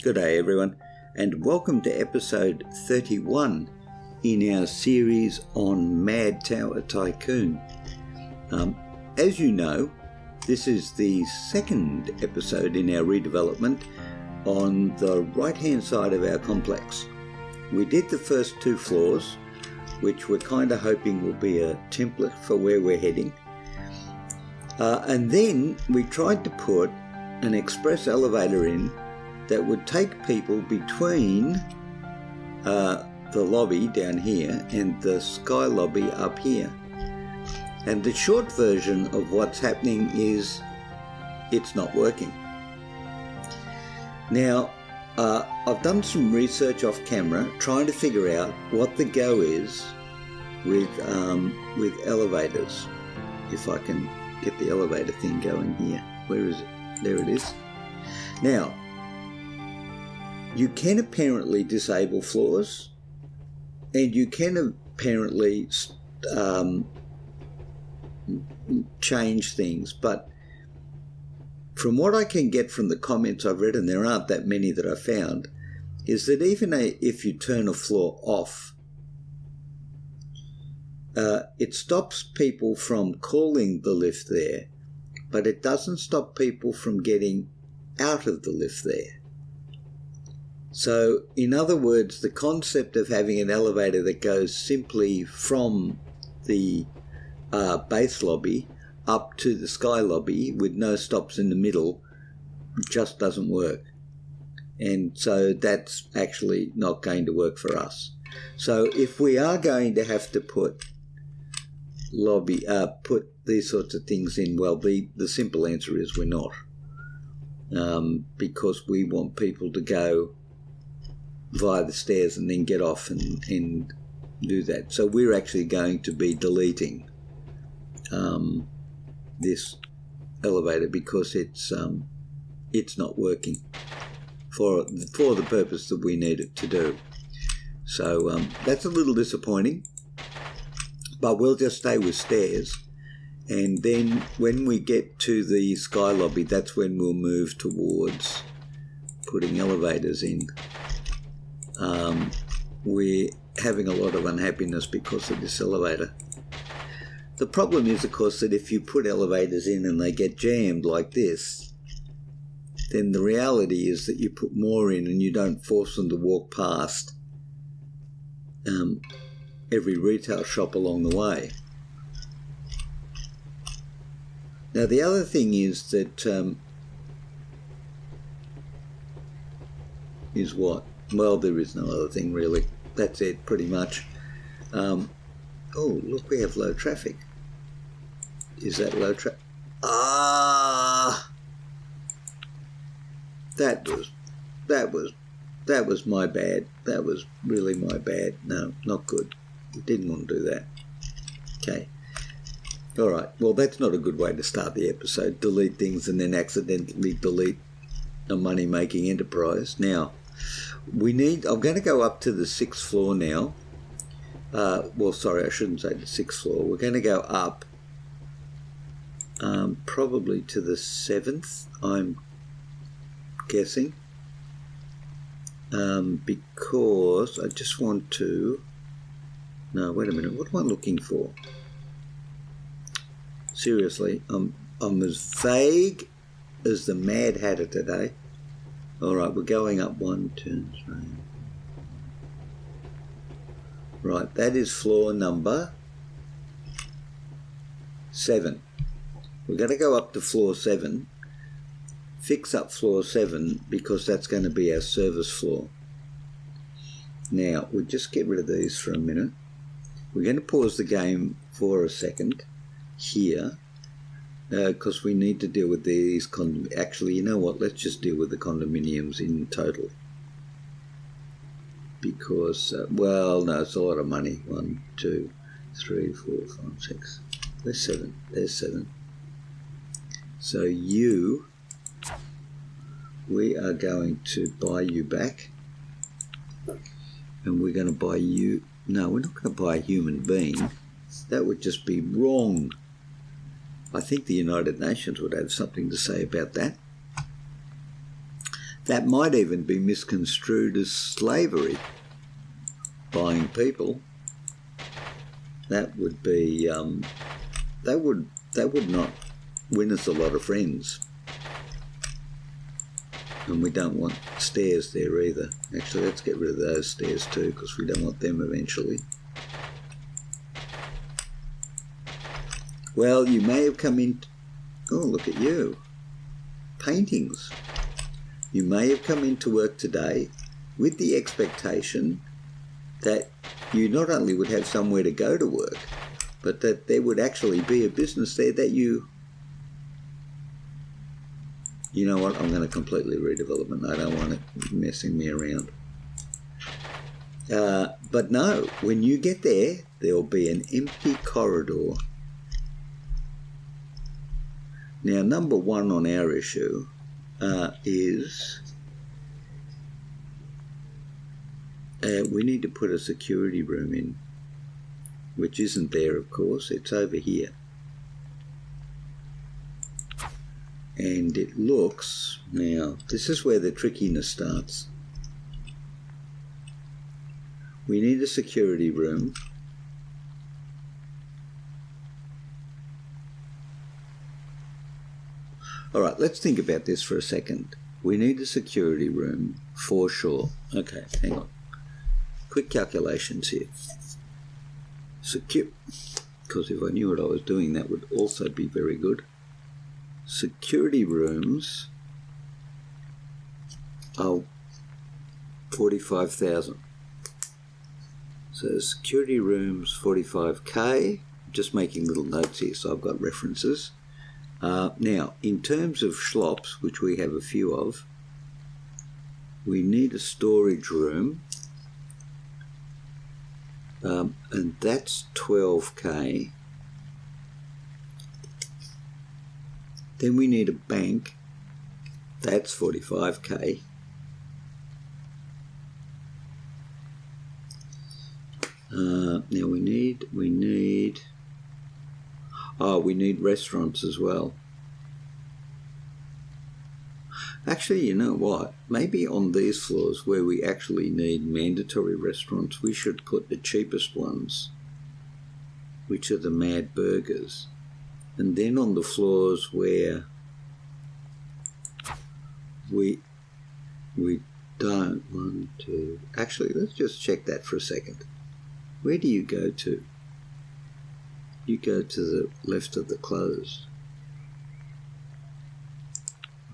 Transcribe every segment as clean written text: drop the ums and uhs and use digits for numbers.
Good day everyone, and welcome to episode 31 in our series on Mad Tower Tycoon. As you know, this is the second episode in our redevelopment on the right hand side of our complex. We did the first two floors, which we're kind of hoping will be a template for where we're heading. And then we tried to put an express elevator in that would take people between the lobby down here and the sky lobby up here. And the short version of what's happening is it's not working. Now, I've done some research off camera trying to figure out what the go is with elevators. If I can get the elevator thing going here. Where is it? There it is. Now, you can apparently disable floors, and you can apparently change things, but from what I can get from the comments I've read, and there aren't that many that I found, is that even if you turn a floor off, it stops people from calling the lift there, but it doesn't stop people from getting out of the lift there. So, in other words, the concept of having an elevator that goes simply from the base lobby up to the sky lobby with no stops in the middle just doesn't work. And so that's actually not going to work for us. So if we are going to have to put these sorts of things in, well, the simple answer is we're not. Because we want people to go via the stairs and then get off and do that. So we're actually going to be deleting this elevator because it's not working for the purpose that we need it to do. So that's a little disappointing, but we'll just stay with stairs. And then when we get to the sky lobby, that's when we'll move towards putting elevators in. We're having a lot of unhappiness because of this elevator. The problem is, of course, that if you put elevators in and they get jammed like this, then the reality is that you put more in and you don't force them to walk past every retail shop along the way. Now, the other thing is that is what? Well, there is no other thing really. That's it, pretty much. Oh, look, we have low traffic. Is that low traffic? That was my bad. That was really my bad. No, not good. Didn't want to do that. Okay. All right. Well, that's not a good way to start the episode. Delete things and then accidentally delete a money-making enterprise. Now, I'm going to go up to the 6th floor now. Well, sorry, I shouldn't say the 6th floor. We're going to go up probably to the 7th, I'm guessing. Because I just want to... No, wait a minute. What am I looking for? Seriously, I'm as vague as the Mad Hatter today. All right, we're going up 1, 2, 3. Right, that is floor number 7. We're going to go up to floor 7, fix up floor 7 because that's going to be our service floor. Now, we'll just get rid of these for a minute. We're going to pause the game for a second here because we need to deal with these actually, you know what, let's just deal with the condominiums in total. Because, well, no, it's a lot of money. 1, 2, 3, 4, 5, 6. There's 7. There's 7. So we are going to buy you back. And we're going to buy you... No, we're not going to buy a human being. That would just be wrong. I think the United Nations would have something to say about that. That might even be misconstrued as slavery, buying people. That would be, that would not win us a lot of friends. And we don't want stairs there either. Actually, let's get rid of those stairs too, because we don't want them eventually. Well, you may have come in... Oh, look at you. Paintings. You may have come into work today with the expectation that you not only would have somewhere to go to work, but that there would actually be a business there that you... You know what? I'm going to completely redevelopment. I don't want it messing me around. But no, when you get there, there'll be an empty corridor. Now, number one on our issue is we need to put a security room in, which isn't there, of course. It's over here. And it looks, now, this is where the trickiness starts. We need a security room. All right, let's think about this for a second. We need a security room for sure. Okay, hang on. Quick calculations here. Because if I knew what I was doing, that would also be very good. Security rooms are 45,000. So security rooms 45k. Just making little notes here, so I've got references. Now, in terms of schlops, which we have a few of, we need a storage room, and that's 12k. Then we need a bank, that's 45k. Now we need restaurants as well. Actually, you know what? Maybe on these floors where we actually need mandatory restaurants, we should put the cheapest ones, which are the Mad Burgers. And then on the floors where we don't want to... Actually, let's just check that for a second. Where do you go to? You go to the left of the closed.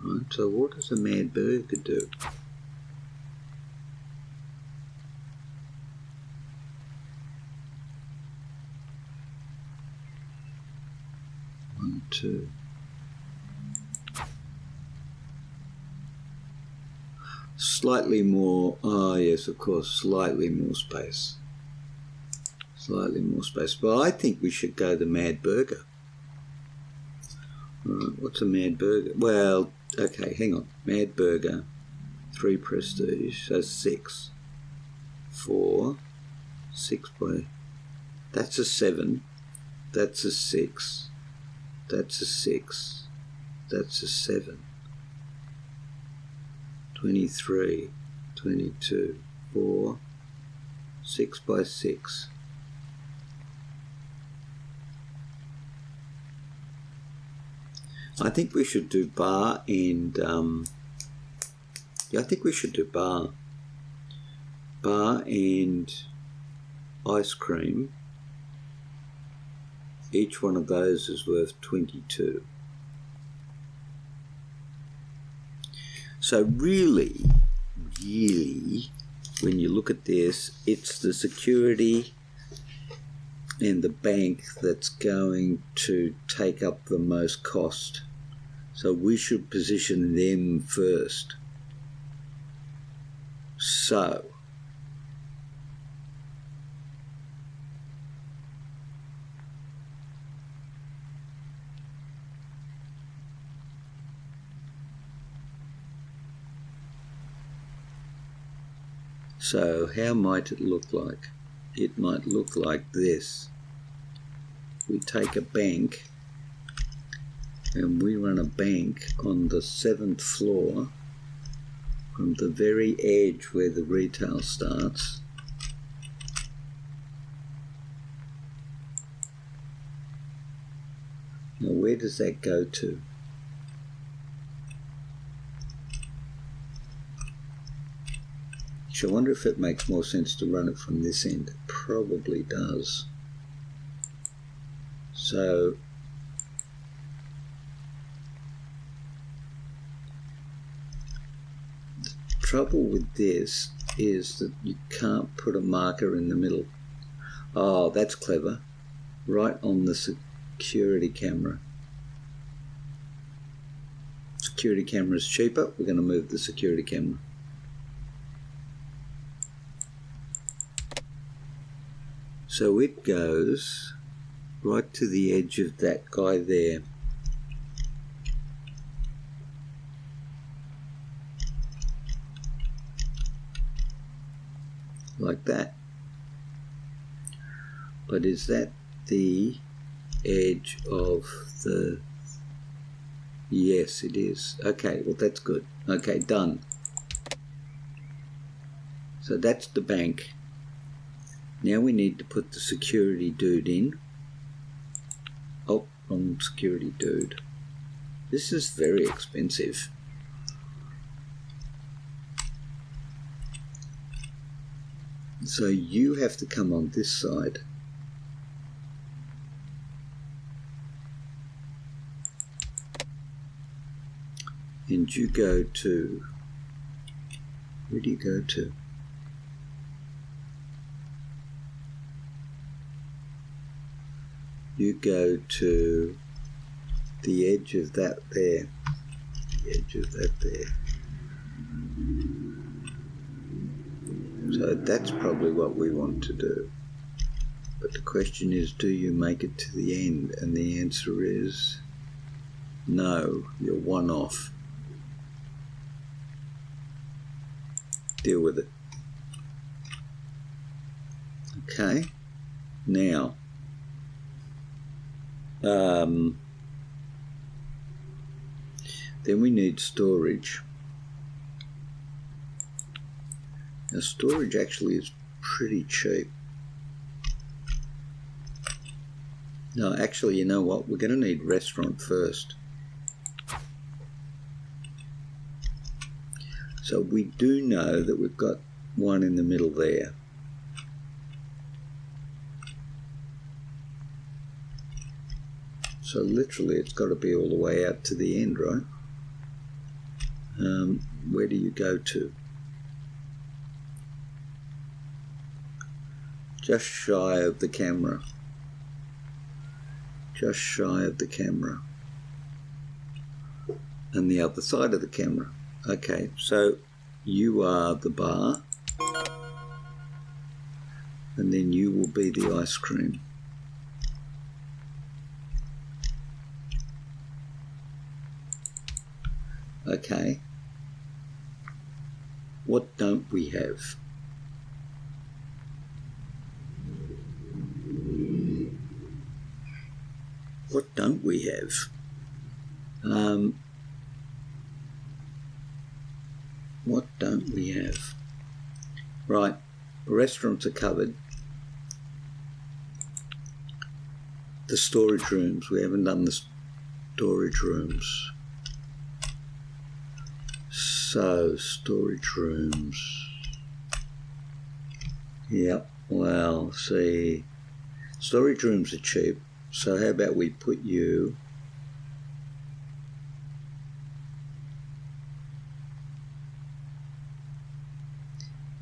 Right, so what does a Mad Burger do? One, two. Slightly more, oh yes, of course, slightly more space. Slightly more space. But I think we should go the Mad Burger. Right, what's a Mad Burger? Well, okay, hang on. Mad Burger, 3 prestige, so 6. 4, 6 by... That's a 7. That's a 6. That's a 6. That's a 7. 23, 22, 4, 6 by 6. I think we should do bar and, yeah, I think we should do bar. Bar and ice cream. Each one of those is worth 22. So really, when you look at this, it's the security and the bank that's going to take up the most cost. So we should position them first. So how might it look like? It might look like this. We take a bank and we run a bank on the 7th floor from the very edge where the retail starts. Now where does that go to? I wonder if it makes more sense to run it from this end. It probably does. So the trouble with this is that you can't put a marker in the middle. Oh, that's clever. Right on the security camera. Security camera is cheaper. We're going to move the security camera. So it goes right to the edge of that guy there. Like that. But is that the edge of the... Yes, it is. Okay, well that's good. Okay, done. So that's the bank. Now we need to put the security dude in. Oh, wrong security dude. This is very expensive. So you have to come on this side. And you go to... Where do you go to? You go to the edge of that there. The edge of that there. So that's probably what we want to do. But the question is, do you make it to the end? And the answer is no, you're one off. Deal with it. Okay, now then we need storage. Now storage actually is pretty cheap. No, actually, you know what? We're going to need restaurant first. So we do know that we've got one in the middle there. So literally it's got to be all the way out to the end, right? Where do you go to? Just shy of the camera. Just shy of the camera. And the other side of the camera. Okay, so you are the bar. And then you will be the ice cream. Okay. What don't we have? What don't we have? What don't we have? Right, restaurants are covered. The storage rooms, we haven't done the storage rooms. So, storage rooms. Yep, well, see, storage rooms are cheap. So how about we put you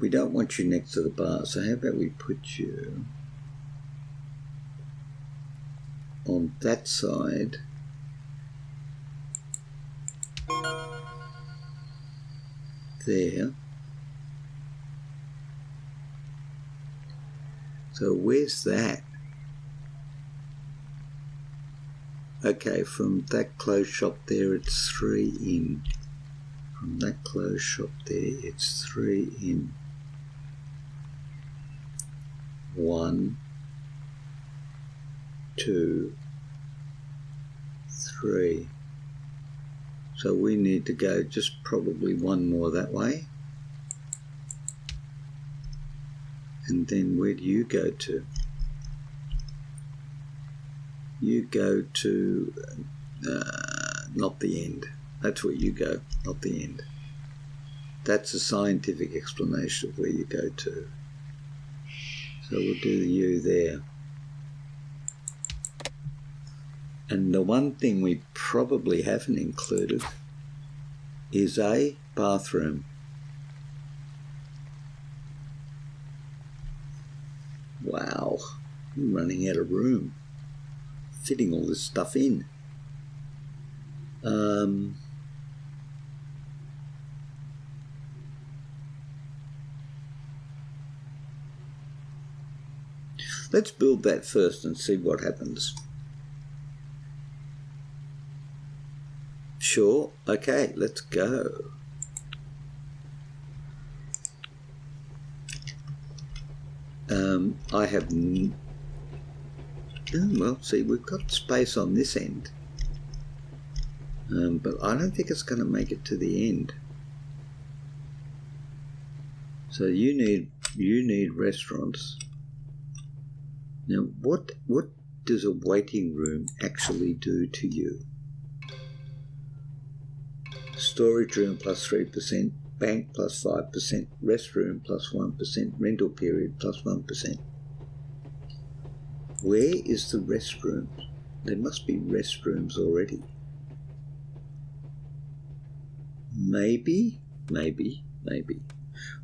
we don't want you next to the bar, so how about we put you on that side there. So where's that? Okay, from that clothes shop there it's 3 in. From that clothes shop there it's 3 in. 1, 2, 3. So we need to go just probably one more that way. And then where do you go to? You go to, not the end. That's where you go, not the end. That's a scientific explanation of where you go to. So we'll do the U there. And the one thing we probably haven't included is a bathroom. Wow, I'm running out of room fitting all this stuff in. Let's build that first and see what happens. Sure, okay, let's go. I have, well, see, we've got space on this end, but I don't think it's going to make it to the end. So you need restaurants. Now, what does a waiting room actually do to you? Storage room plus 3%, bank plus 5%, restroom plus 1%, rental period plus 1%. Where is the restroom? There must be restrooms already. Maybe.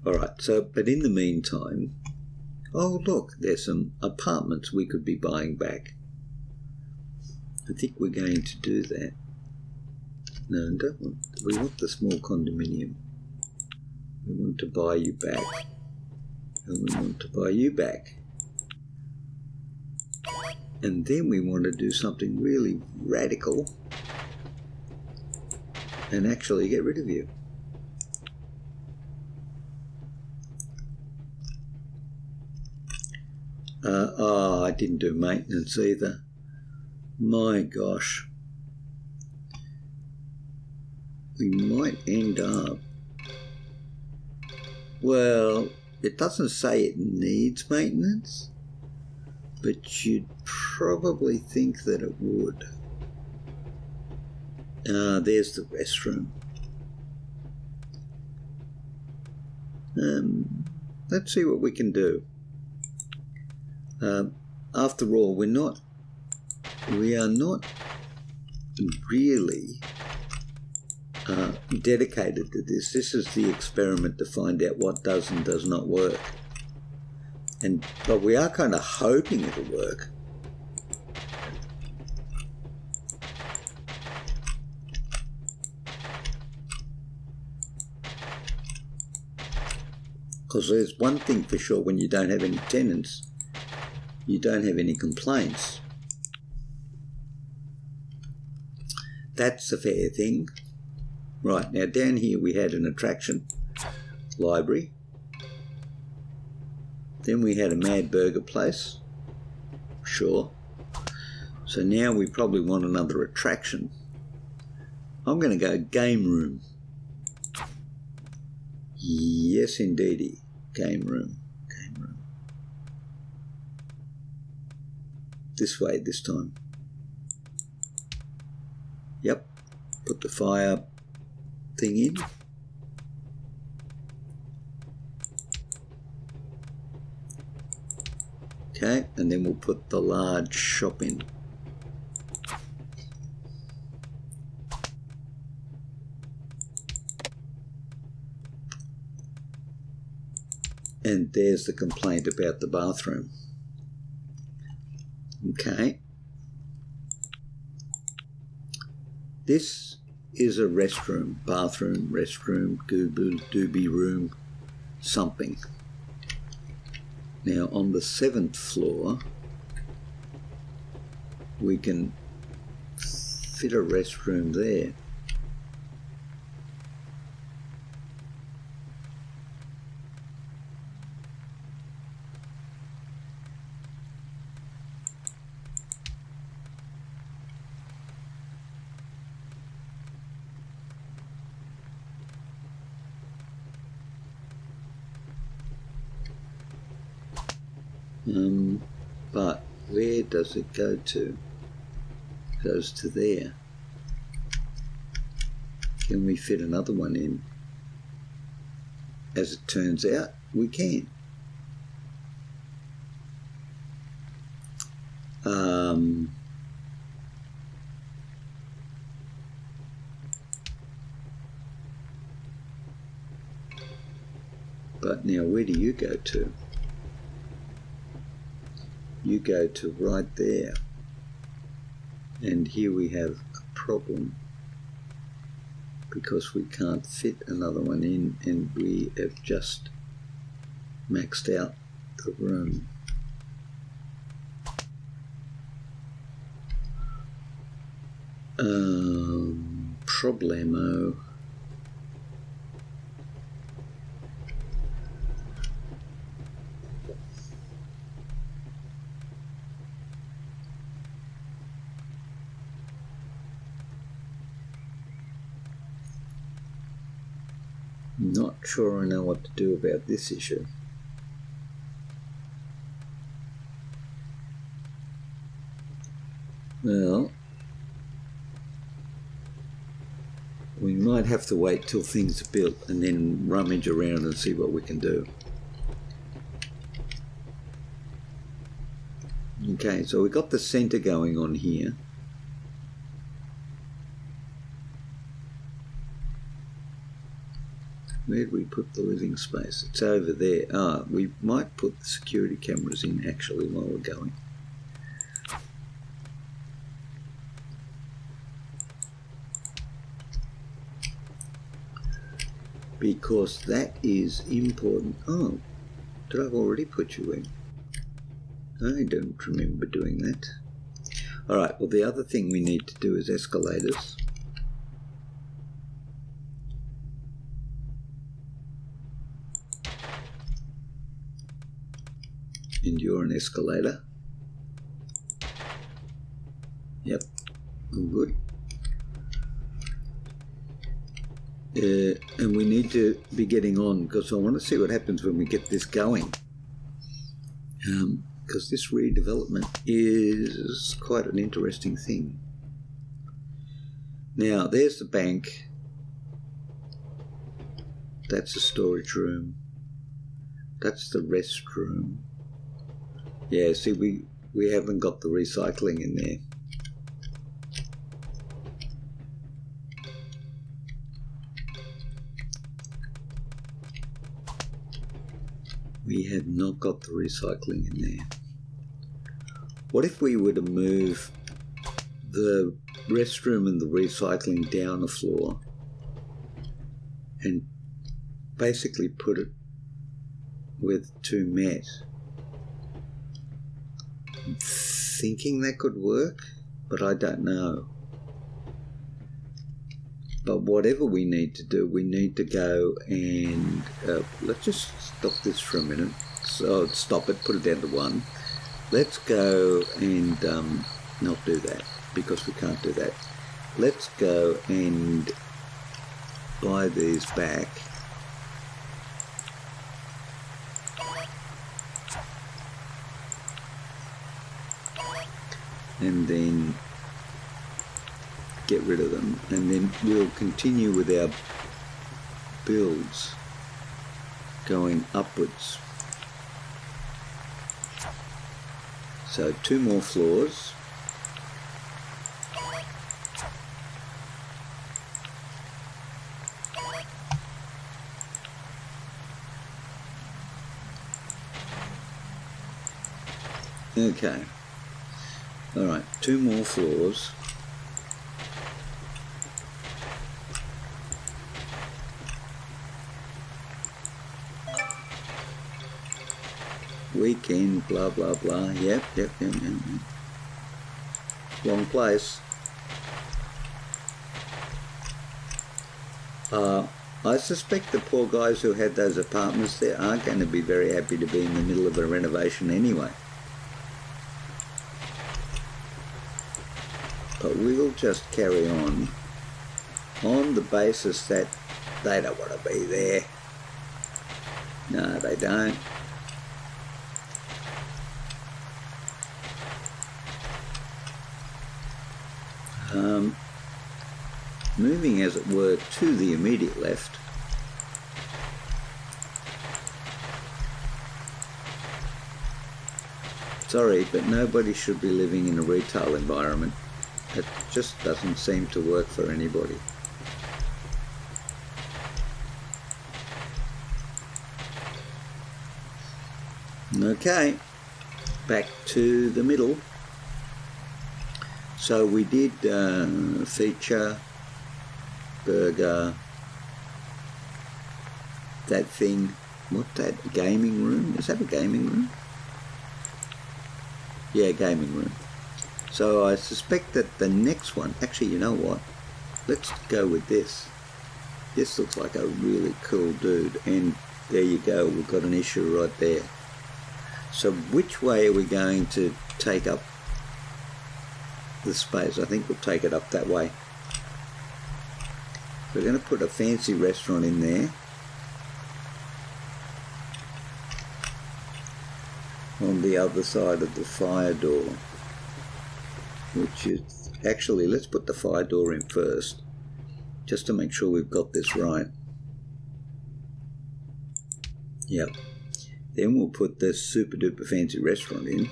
All right, so, but in the meantime, oh look, there's some apartments we could be buying back. I think we're going to do that. No, don't want. We want the small condominium. We want to buy you back. And we want to buy you back. And then we want to do something really radical and actually get rid of you. I didn't do maintenance either. My gosh. We might end up... Well, it doesn't say it needs maintenance, but you'd probably think that it would. There's the restroom. Let's see what we can do. After all, we are not really dedicated to this. This is the experiment to find out what does and does not work. But we are kind of hoping it'll work. Because there's one thing for sure, when you don't have any tenants, you don't have any complaints. That's a fair thing. Right, now down here we had an attraction, library. Then we had a Mad Burger place, sure. So now we probably want another attraction. I'm going to go game room. Yes, indeedy, game room. This way this time. Yep, put the fire thing in. Okay, and then we'll put the large shop in. And there's the complaint about the bathroom. Okay. This is a restroom, bathroom, restroom, gooby dooby room, something. Now on the 7th floor, we can fit a restroom there. But where does it go to? It goes to there. Can we fit another one in? As it turns out, we can. But now where do you go to? You go to right there. And here we have a problem because we can't fit another one in, and we have just maxed out the room. Problemo. Not sure I know what to do about this issue. Well, we might have to wait till things are built and then rummage around and see what we can do. Okay, so we've got the centre going on here. Where do we put the living space? It's over there. We might put the security cameras in actually while we're going. Because that is important. Oh, did I already put you in? I don't remember doing that. Alright, well the other thing we need to do is escalators. And you're an escalator. Yep, good. And we need to be getting on because I want to see what happens when we get this going. Because this redevelopment is quite an interesting thing. Now, there's the bank. That's a storage room. That's the restroom. Yeah, see, we haven't got the recycling in there. We have not got the recycling in there. What if we were to move the restroom and the recycling down a floor and basically put it where the two met? I'm thinking that could work, but I don't know. But whatever we need to do, we need to go and let's just stop this for a minute. So stop it, put it down to 1. Let's go and not do that because we can't do that. Let's go and buy these back. And then get rid of them, and then we'll continue with our builds going upwards. So 2 more floors. Okay. All right, 2 more floors. Weekend, blah, blah, blah. Yep. Wrong place. I suspect the poor guys who had those apartments there aren't going to be very happy to be in the middle of a renovation anyway. But we'll just carry on the basis that they don't want to be there. No, they don't. moving as it were to the immediate left, sorry, but nobody should be living in a retail environment. It just doesn't seem to work for anybody. Okay, back to the middle. So we did feature, burger, that thing, what's that, gaming room? Is that a gaming room? Yeah, gaming room. So I suspect that the next one, actually, you know what? Let's go with this. This looks like a really cool dude, and there you go, we've got an issue right there. So which way are we going to take up the space? I think we'll take it up that way. We're going to put a fancy restaurant in there. On the other side of the fire door. Which is, actually, let's put the fire door in first. Just to make sure we've got this right. Yep. Then we'll put the super duper fancy restaurant in,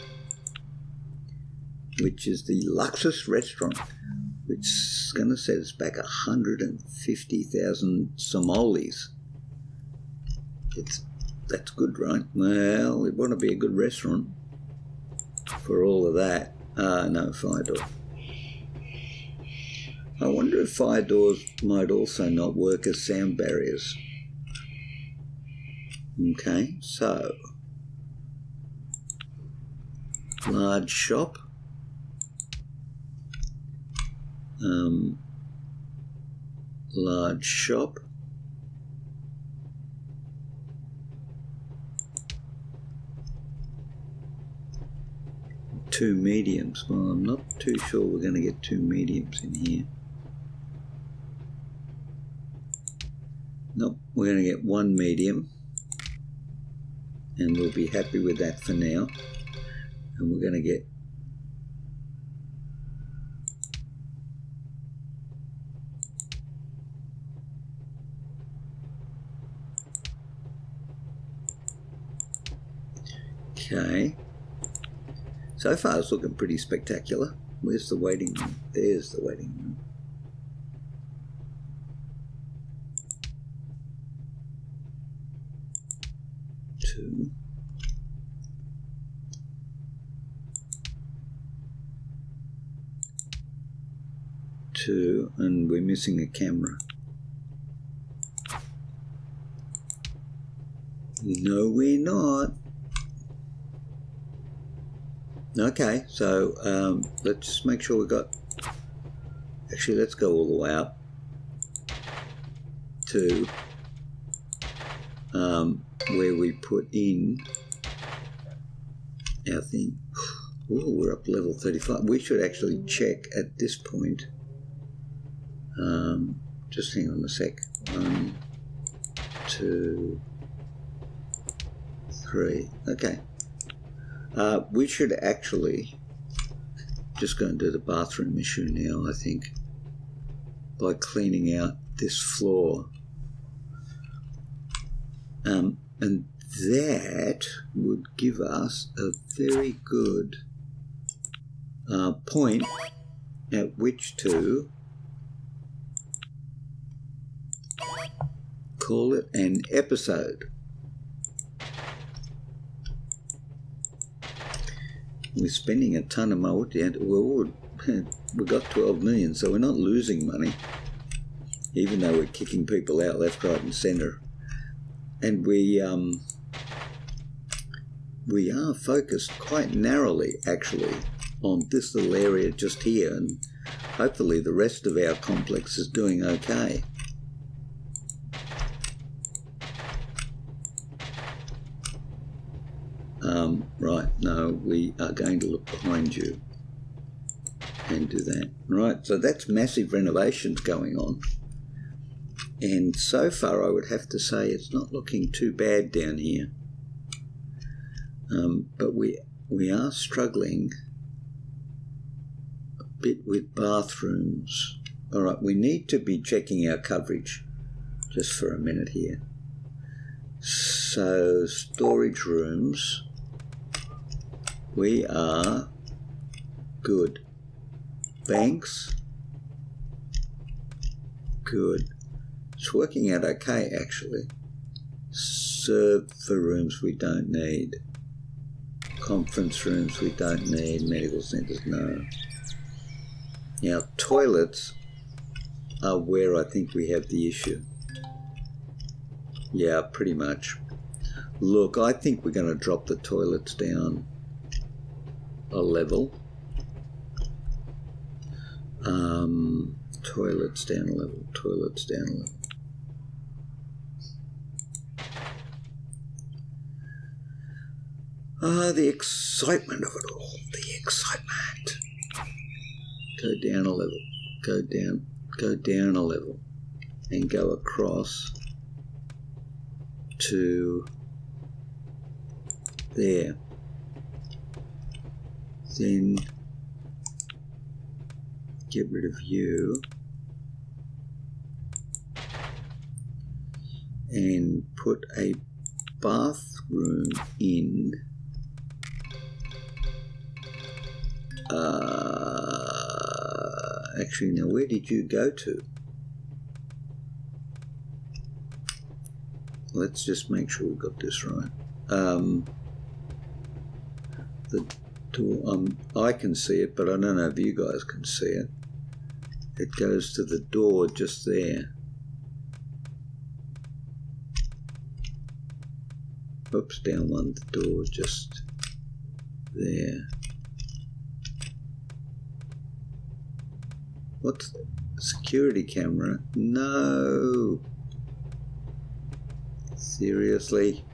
which is the Luxus restaurant, which is going to set us back 150,000 somolis. That's good, right? Well, it want to be a good restaurant for all of that. No, fire door. I wonder if fire doors might also not work as sound barriers. Okay, so large shop, large shop, two mediums. Well, I'm not too sure we're going to get two mediums in here. Nope, we're going to get one medium. And we'll be happy with that for now. And we're going to get okay. So far it's looking pretty spectacular. Where's the waiting room? There's the waiting room. Two, and we're missing a camera. No, we're not. Okay, so let's just make sure we got. Actually, let's go all the way up to where we put in our thing. Oh, we're up to level 35. We should actually check at this point. Just hang on a sec. 1, 2, 3. Okay. We should actually just go and do the bathroom issue now, I think, by cleaning out this floor. And that would give us a very good point at which to call it an episode. We're spending a ton of money. Well, we got 12 million, so we're not losing money, even though we're kicking people out left, right, and centre. And we are focused quite narrowly, actually, on this little area just here, and hopefully the rest of our complex is doing okay. Right, no, we are going to look behind you and do that. Right, so that's massive renovations going on. And so far I would have to say it's not looking too bad down here. But we are struggling a bit with bathrooms. All right, we need to be checking our coverage just for a minute here. So storage rooms, we are good. Banks, good. It's working out okay, actually. Server rooms we don't need. Conference rooms we don't need. Medical centres, no. Now, toilets are where I think we have the issue. Yeah, pretty much. Look, I think we're going to drop the toilets down a level. Toilets down a level, toilets down a level. The excitement of it all, the excitement. Go down a level, go down a level, and go across to there. Then get rid of you and put a bathroom in actually, now where did you go to? Let's just make sure we got this right. The door, I can see it, but I don't know if you guys can see it. It goes to the door just there. Oops, down one, the door just there. What's security camera? No. Seriously?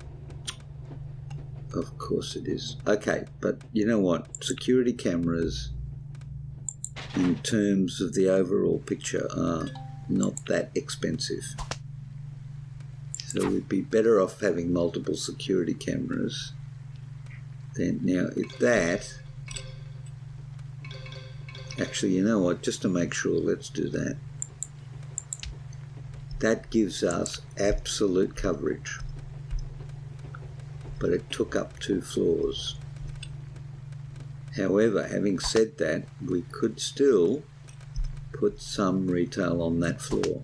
Of course it is. Okay, but you know what? Security cameras, in terms of the overall picture, are not that expensive. So we'd be better off having multiple security cameras than now. If that, actually, you know what? Just to make sure, let's do that. That gives us absolute coverage. But it took up 2 floors. However, having said that, we could still put some retail on that floor.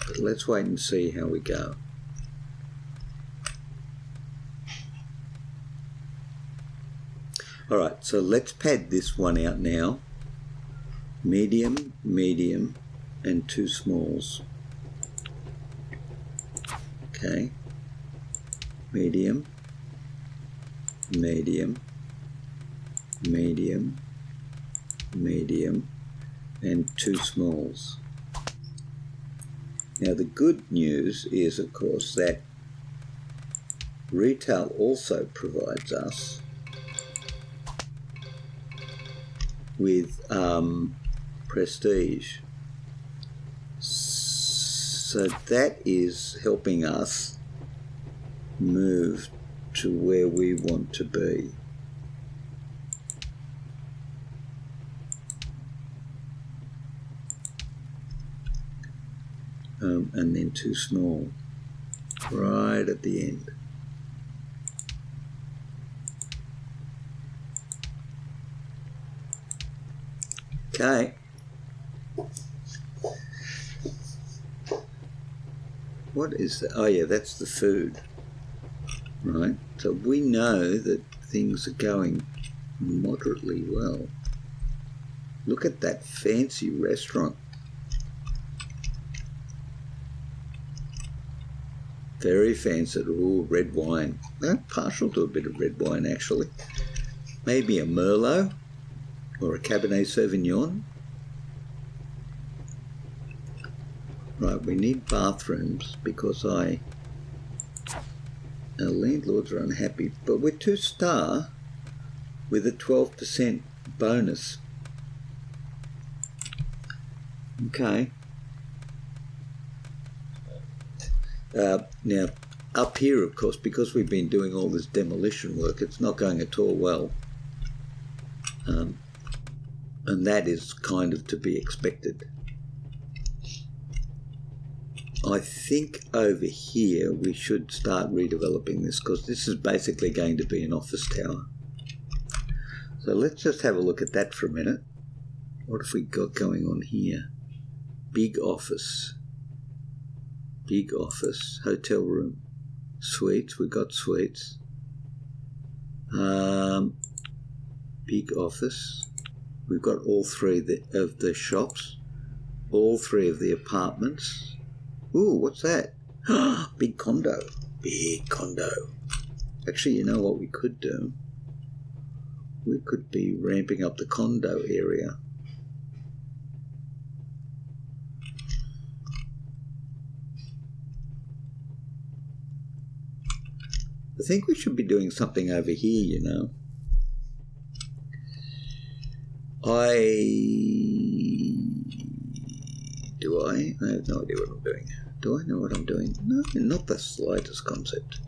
But let's wait and see how we go. All right, so let's pad this one out now. Medium, medium, and 2 smalls. Okay. Medium, medium, medium, medium, and 2 smalls. Now the good news is, of course, that retail also provides us with prestige. So that is helping us move to where we want to be. And then 2 small right at the end. Okay. What is that? Oh yeah, that's the food. Right, so we know that things are going moderately well. Look at that fancy restaurant. Very fancy. Ooh, red wine. Partial to a bit of red wine, actually. Maybe a Merlot or a Cabernet Sauvignon. Right, we need bathrooms because our landlords are unhappy, but we're 2-star with a 12% bonus. Okay. Now, up here, of course, because we've been doing all this demolition work, it's not going at all well. And that is kind of to be expected. I think over here we should start redeveloping this, because this is basically going to be an office tower. So let's just have a look at that for a minute. What have we got going on here? Big office, hotel room, suites, we've got suites. Big office, we've got all three of the shops, all three of the apartments. Ooh, what's that? Big condo. Actually, you know what we could do? We could be ramping up the condo area. I think we should be doing something over here, you know. I have no idea what I'm doing. Do I know what I'm doing? No, not the slightest concept.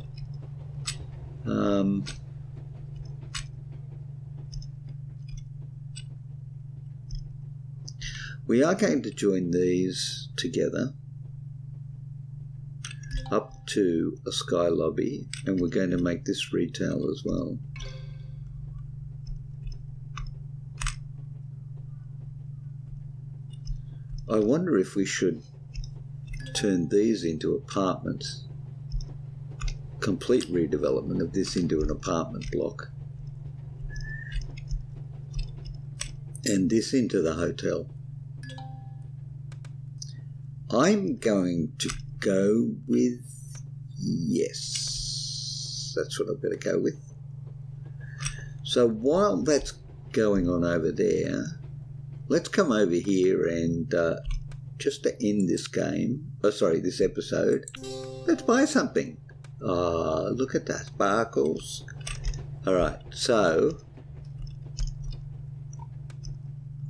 We are going to join these together up to a sky lobby, and we're going to make this retail as well. I wonder if we should turn these into apartments. Complete redevelopment of this into an apartment block. And this into the hotel. I'm going to go with yes. That's what I better go with. So while that's going on over there, let's come over here and just to end this this episode, let's buy something. Look at that, sparkles. Alright, so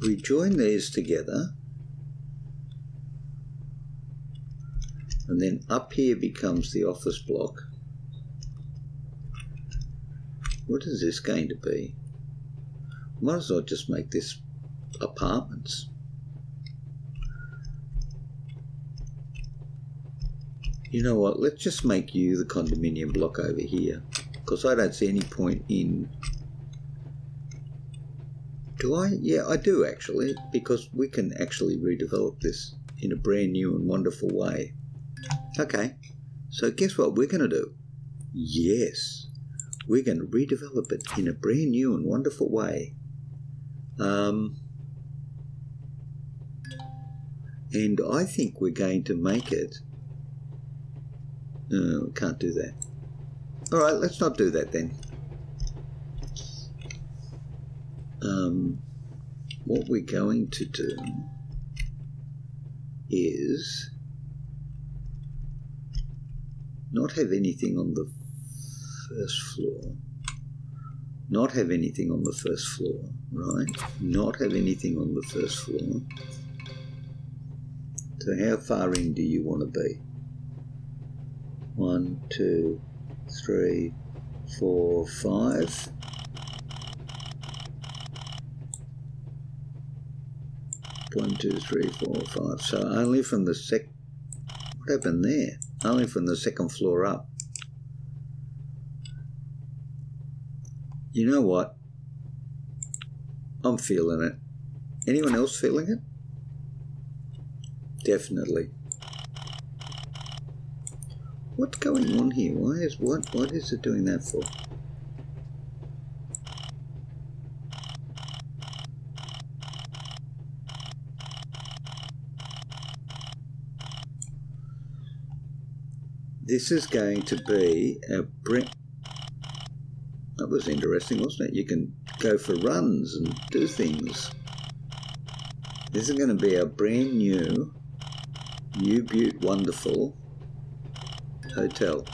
we join these together, and then up here becomes the office block. What is this going to be? Might as well just make this apartments. You know what, let's just make you the condominium block over here, because I don't see any point in... Do I? Yeah, I do actually, because we can actually redevelop this in a brand new and wonderful way. Okay, so guess what we're going to do? Yes, we're going to redevelop it in a brand new and wonderful way. And I think we're going to make it... we can't do that. Alright, let's not do that then. What we're going to do is not have anything on the first floor. Not have anything on the first floor, right? Not have anything on the first floor. So how far in do you want to be? 1, 2, 3, 4, 5. One, 2, 3, 4, 5. So only from the what happened there? Only from the second floor up. You know what? I'm feeling it. Anyone else feeling it? Definitely. What's going on here? What is it doing that for? This is going to be a that was interesting, wasn't it? You can go for runs and do things. This is going to be a brand new Beaut wonderful hotel.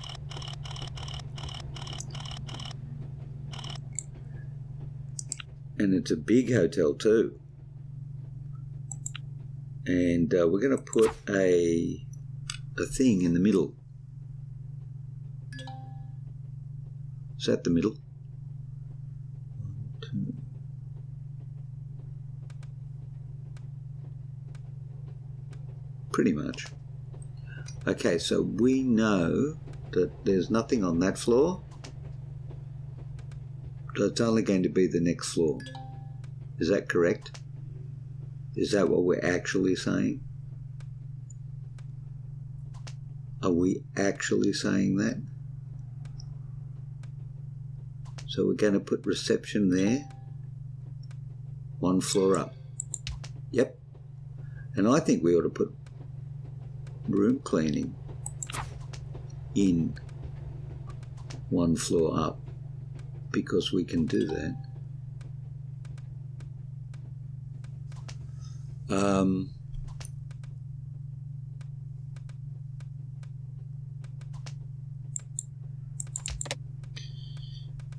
And it's a big hotel too. And we're going to put a thing in the middle. Is that the middle? 1, 2. pretty much. Okay, so we know that there's nothing on that floor, so it's only going to be the next floor. Is that correct? Is that what we're actually saying? Are we actually saying that? So we're going to put reception there, one floor up. Yep. And I think we ought to put room cleaning in one floor up, because we can do that.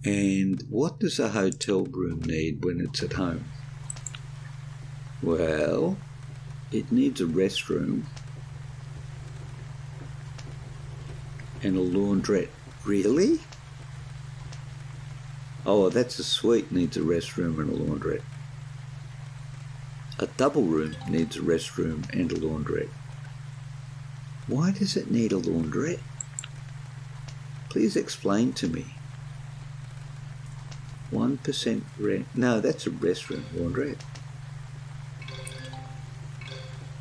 And what does a hotel room need when it's at home? Well, it needs a restroom and a laundrette. Really? Oh, that's a suite needs a restroom and a laundrette. A double room needs a restroom and a laundrette. Why does it need a laundrette? Please explain to me. 1% rent. No, that's a restroom, laundrette.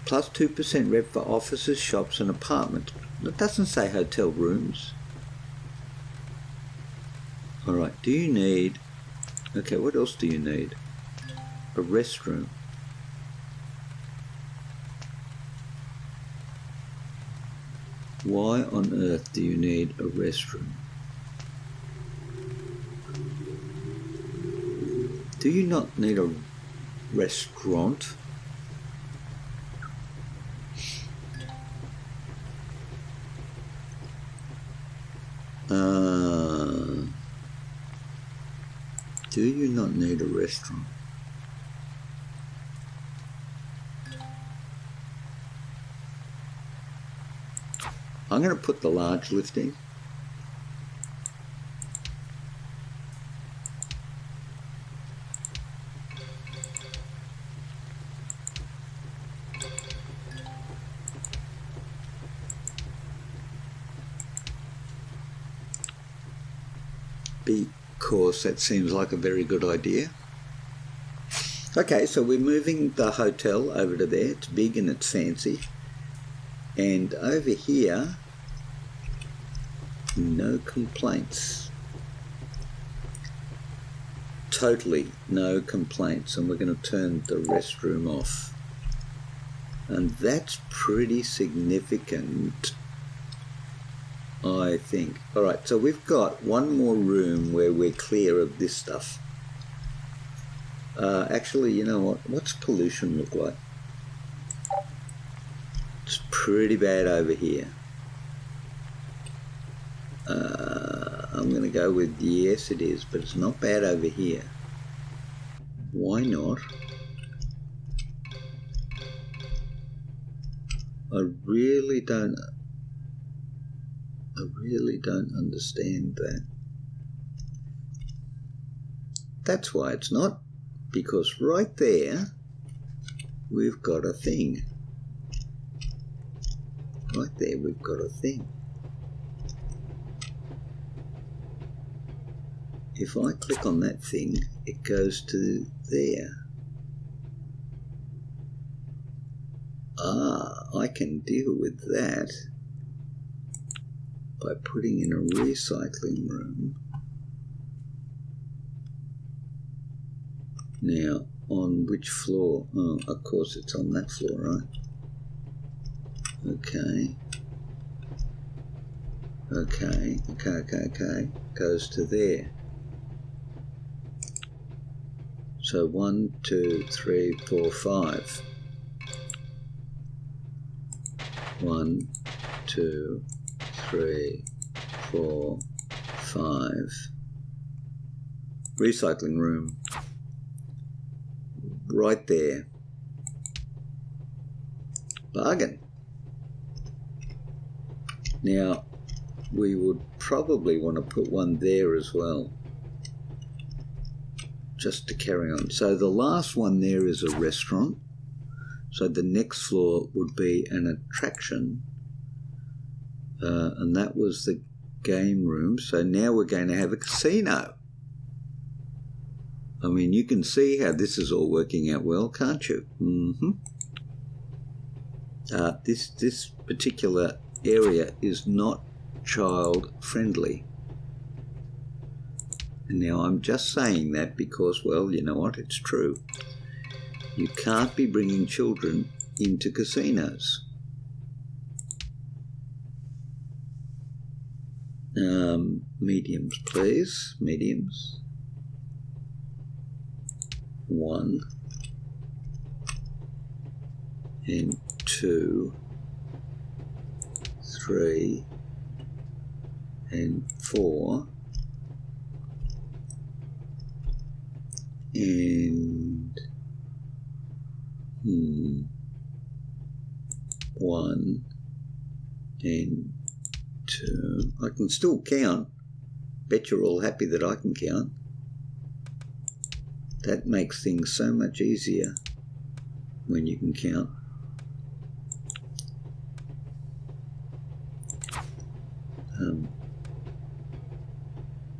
Plus 2% rent for offices, shops and apartments. It doesn't say hotel rooms. Alright, do you need... Okay, what else do you need? A restroom. Why on earth do you need a restroom? Do you not need a restaurant? Do you not need a restaurant? I'm going to put the large lifting. Because that seems like a very good idea. Okay, so we're moving the hotel over to there. It's big and it's fancy. And over here, no complaints. Totally no complaints. And we're going to turn the restroom off. And that's pretty significant, I think. Alright, so we've got one more room where we're clear of this stuff. Actually, you know what? What's pollution look like? It's pretty bad over here. I'm going to go with yes it is, but it's not bad over here. Why not? I really don't understand that. That's why it's not, because right there we've got a thing. Right there we've got a thing. If I click on that thing, it goes to there. I can deal with that by putting in a recycling room. Now, on which floor? Oh, of course it's on that floor, right? Okay. Goes to there. So 1, 2, 3, 4, 5. 1, 2, 3, 4, 5. Recycling room. Right there. Bargain. Now, we would probably want to put one there as well, just to carry on. So the last one there is a restaurant. So the next floor would be an attraction, and that was the game room. So now we're going to have a casino. I mean, you can see how this is all working out well, can't you? This particular area is not child friendly. And now I'm just saying that because, well, you know what, it's true. You can't be bringing children into casinos. Mediums, please. Mediums. 1 and 2, 3 and 4 and 1 and 2. I can still count. Bet you're all happy that I can count. That makes things so much easier when you can count.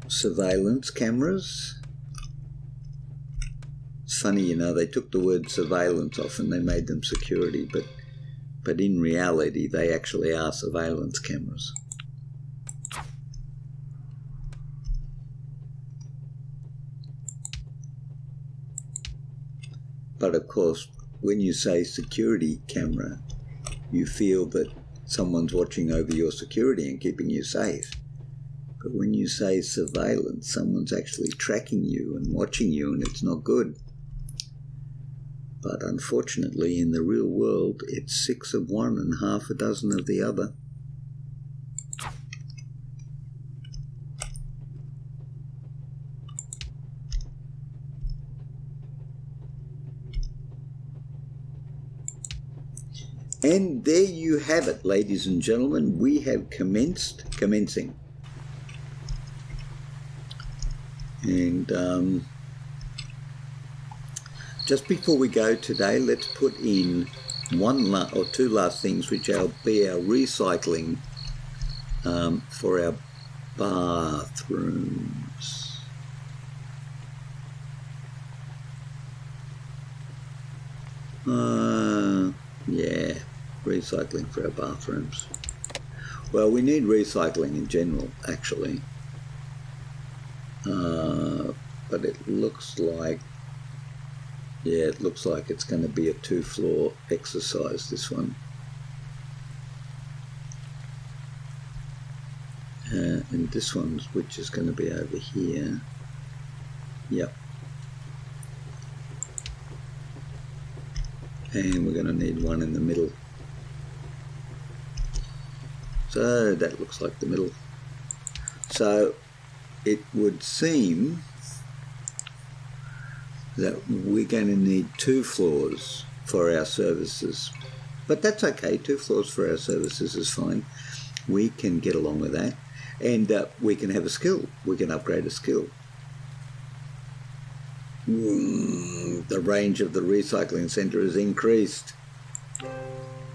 Surveillance cameras. It's funny, you know, they took the word surveillance off and they made them security, but in reality they actually are surveillance cameras. But of course, when you say security camera, you feel that someone's watching over your security and keeping you safe. But when you say surveillance, someone's actually tracking you and watching you, and it's not good. But unfortunately, in the real world, it's 6 of one and half a dozen of the other. And there you have it, ladies and gentlemen. We have commencing. And just before we go today, let's put in two last things, which will be our recycling for our bathrooms. Yeah, recycling for our bathrooms. Well, we need recycling in general, actually. But it looks like, yeah, it looks like it's going to be a 2-floor exercise, this one. And this one's, which is going to be over here. Yep. And we're going to need one in the middle. So that looks like the middle. So it would seem that we're going to need 2 floors for our services. But that's okay, 2 floors for our services is fine. We can get along with that. And we can have a skill. We can upgrade a skill. The range of the recycling centre has increased.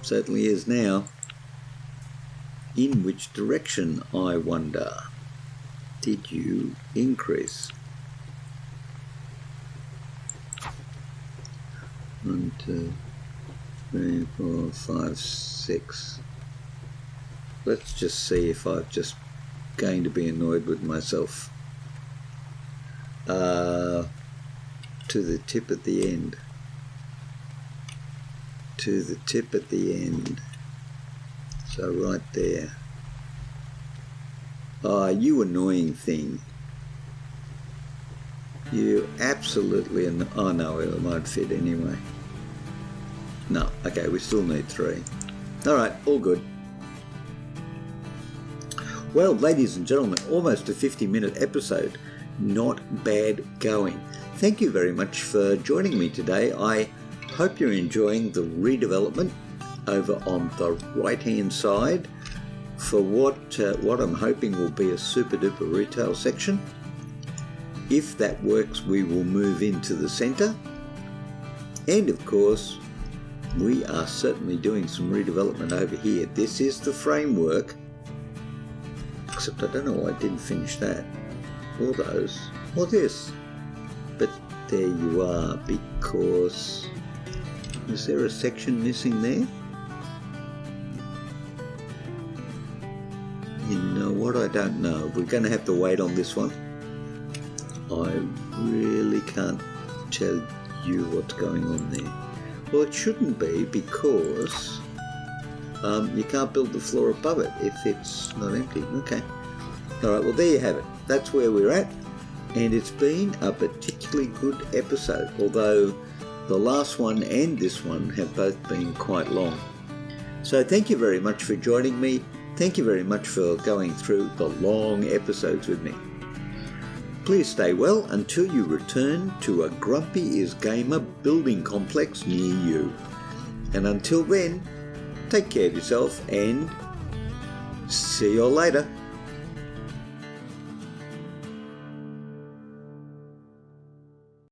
Certainly is now. In which direction, I wonder, did you increase? 1, 2, 3, 4, 5, 6. Let's just see if I'm just going to be annoyed with myself. To the tip at the end. To the tip at the end. So right there. Oh, you annoying thing. You absolutely oh no, it might fit anyway. No, okay, we still need 3. Alright, all good. Well, ladies and gentlemen, almost a 50-minute episode. Not bad going. Thank you very much for joining me today. I hope you're enjoying the redevelopment over on the right-hand side for what I'm hoping will be a super-duper retail section. If that works, we will move into the centre. And of course, we are certainly doing some redevelopment over here. This is the framework, except I don't know why I didn't finish that, or those, or this. But there you are, because is there a section missing there? You know what, I don't know. We're going to have to wait on this one. I really can't tell you what's going on there. Well, it shouldn't be, because you can't build the floor above it if it's not empty. Okay. All right, well, there you have it. That's where we're at. And it's been a particularly good episode, although the last one and this one have both been quite long. So thank you very much for joining me. Thank you very much for going through the long episodes with me. Please stay well until you return to a Grumpy is Gamer building complex near you. And until then, take care of yourself and see you all later.